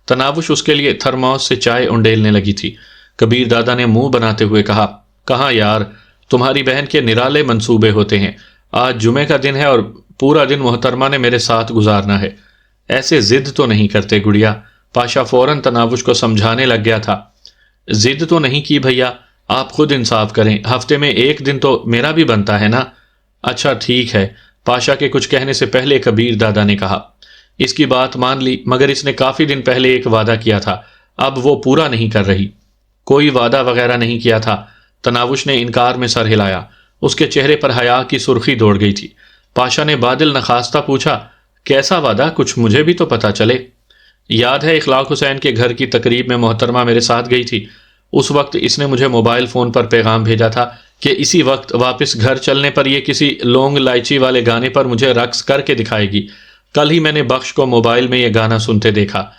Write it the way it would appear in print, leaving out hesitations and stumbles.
तनावुश उसके लिए थर्मोस से चाय उंडेलने लगी थी। कबीर दादा ने मुंह बनाते हुए कहा, कहाँ यार, तुम्हारी बहन के निराले मंसूबे होते हैं। आज जुमे का दिन है और पूरा दिन मोहतरमा ने मेरे साथ गुजारना है। ऐसे जिद तो नहीं करते गुड़िया। पाशा फौरन तनावुश को समझाने लग गया था। जिद तो नहीं की भैया, आप खुद इंसाफ करें, हफ्ते में एक दिन तो मेरा भी बनता है ना। अच्छा ठीक है, पाशा के कुछ कहने से पहले कबीर दादा ने कहा। इसकी बात मान ली, मगर इसने काफी दिन पहले एक वादा किया था, अब वो पूरा नहीं कर रही। कोई वादा वगैरह नहीं किया था। तनावुश ने इनकार में सर हिलाया। उसके चेहरे पर हया की सुर्खी दौड़ गई थी। पाशा ने बादिल नखास्ता पूछा, कैसा वादा, कुछ मुझे भी तो पता चले। याद है इखलाक हुसैन के घर की तकरीब में मोहतरमा मेरे साथ गई थी। उस वक्त इसने मुझे मोबाइल फ़ोन पर पैगाम भेजा था कि इसी वक्त वापस घर चलने पर यह किसी लौंग इलायची वाले गाने पर मुझे रक्स करके दिखाएगी। कल ही मैंने बख्श को मोबाइल में यह गाना सुनते देखा।